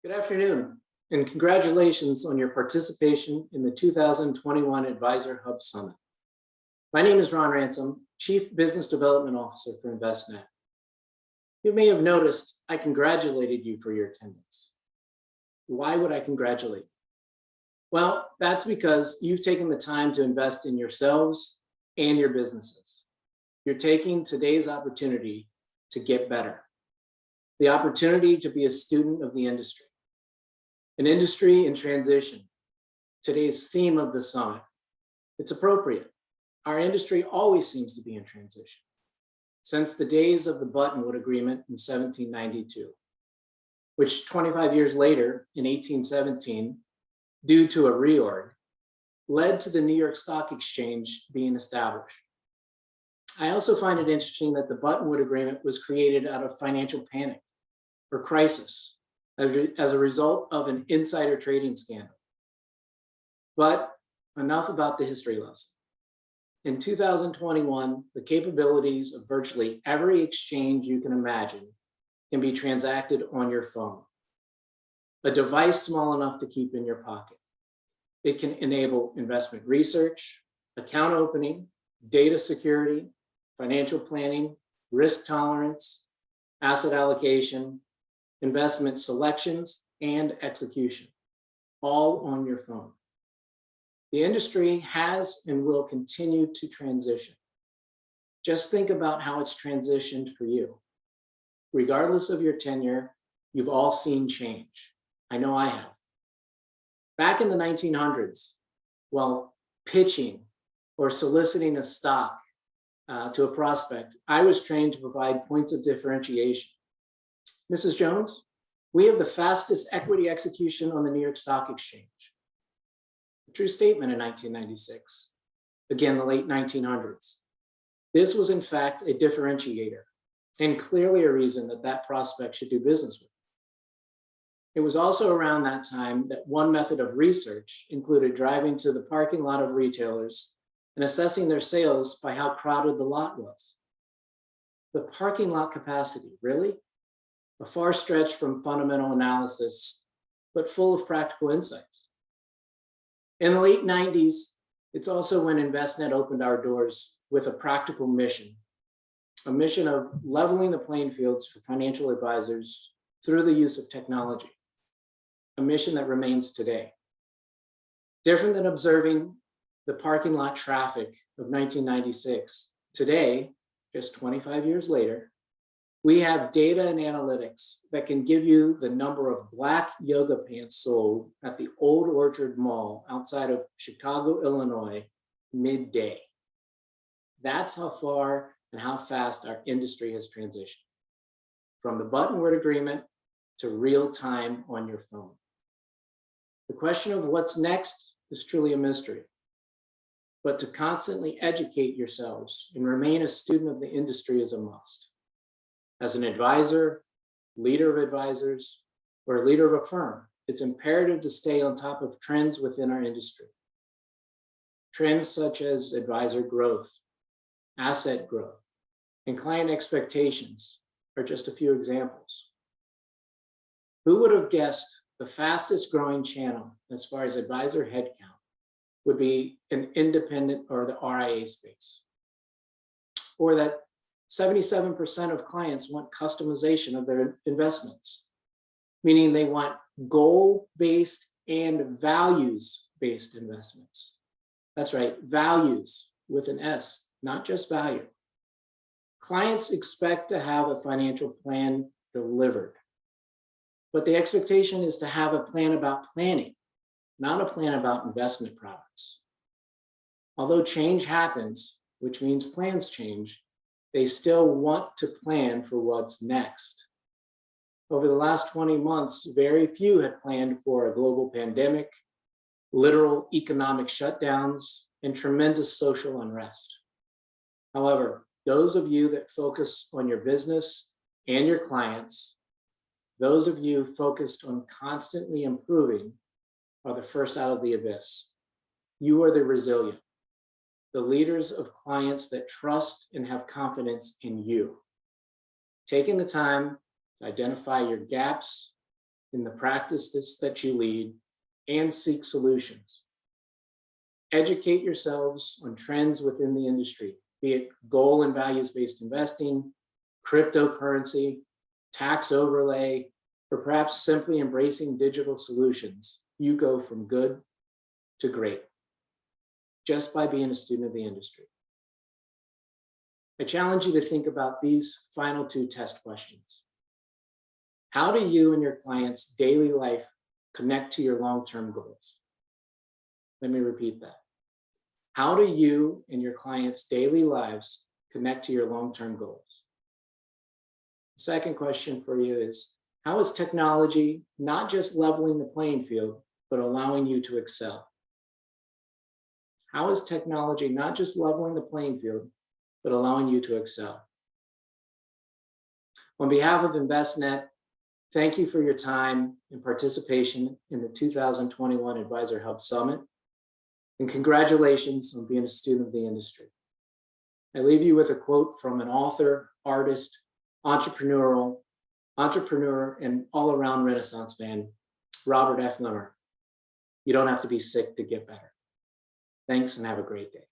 Good afternoon, and congratulations on your participation in the 2021 Advisor Hub Summit. My name is Ron Ransom, Chief Business Development Officer for Envestnet. You may have noticed I congratulated you for your attendance. Why would I congratulate you? Well, that's because you've taken the time to invest in yourselves and your businesses. You're taking today's opportunity to get better, the opportunity to be a student of the industry. An industry in transition, today's theme of the summit. It's appropriate. Our industry always seems to be in transition, since the days of the Buttonwood Agreement in 1792, which 25 years later, in 1817, due to a reorg, led to the New York Stock Exchange being established. I also find it interesting that the Buttonwood Agreement was created out of financial panic or crisis, as a result of an insider trading scandal. But enough about the history lesson. In 2021, the capabilities of virtually every exchange you can imagine can be transacted on your phone, a device small enough to keep in your pocket. It can enable investment research, account opening, data security, financial planning, risk tolerance, asset allocation, investment selections, and execution, all on your phone. The industry has and will continue to transition. Just think about how it's transitioned for you. Regardless of your tenure, you've all seen change. I know I have. Back in the 1900s, while pitching or soliciting a stock to a prospect, I was trained to provide points of differentiation. Mrs. Jones, we have the fastest equity execution on the New York Stock Exchange. A true statement in 1996, again, the late 1900s. This was in fact a differentiator and clearly a reason that that prospect should do business with. It was also around that time that one method of research included driving to the parking lot of retailers and assessing their sales by how crowded the lot was. The parking lot capacity, really? A far stretch from fundamental analysis, but full of practical insights. In the late 90s, it's also when Envestnet opened our doors with a practical mission, a mission of leveling the playing fields for financial advisors through the use of technology, a mission that remains today. Different than observing the parking lot traffic of 1996, today, just 25 years later, we have data and analytics that can give you the number of black yoga pants sold at the Old Orchard Mall outside of Chicago, Illinois, midday. That's how far and how fast our industry has transitioned. From the Buttonwood Agreement to real time on your phone. The question of what's next is truly a mystery. But to constantly educate yourselves and remain a student of the industry is a must. As an advisor, leader of advisors, or a leader of a firm, it's imperative to stay on top of trends within our industry. Trends such as advisor growth, asset growth, and client expectations are just a few examples. Who would have guessed the fastest growing channel as far as advisor headcount would be an independent or the RIA space? Or that 77% of clients want customization of their investments, meaning they want goal-based and values-based investments. That's right, values with an S, not just value. Clients expect to have a financial plan delivered, but the expectation is to have a plan about planning, not a plan about investment products. Although change happens, which means plans change, they still want to plan for what's next. Over the last 20 months, very few had planned for a global pandemic, literal economic shutdowns, and tremendous social unrest. However, those of you that focus on your business and your clients, those of you focused on constantly improving, are the first out of the abyss. You are the resilient, the leaders of clients that trust and have confidence in you. Taking the time to identify your gaps in the practices that you lead and seek solutions. Educate yourselves on trends within the industry, be it goal and values-based investing, cryptocurrency, tax overlay, or perhaps simply embracing digital solutions. You go from good to great just by being a student of the industry. I challenge you to think about these final two test questions. How do you and your clients' daily life connect to your long-term goals? Let me repeat that. How do you and your clients' daily lives connect to your long-term goals? The second question for you is, how is technology not just leveling the playing field, but allowing you to excel? How is technology not just leveling the playing field, but allowing you to excel? On behalf of Envestnet, thank you for your time and participation in the 2021 Advisor Hub Summit, and congratulations on being a student of the industry. I leave you with a quote from an author, artist, entrepreneur, and all-around Renaissance man, Robert F. Limmer. You don't have to be sick to get better. Thanks and have a great day.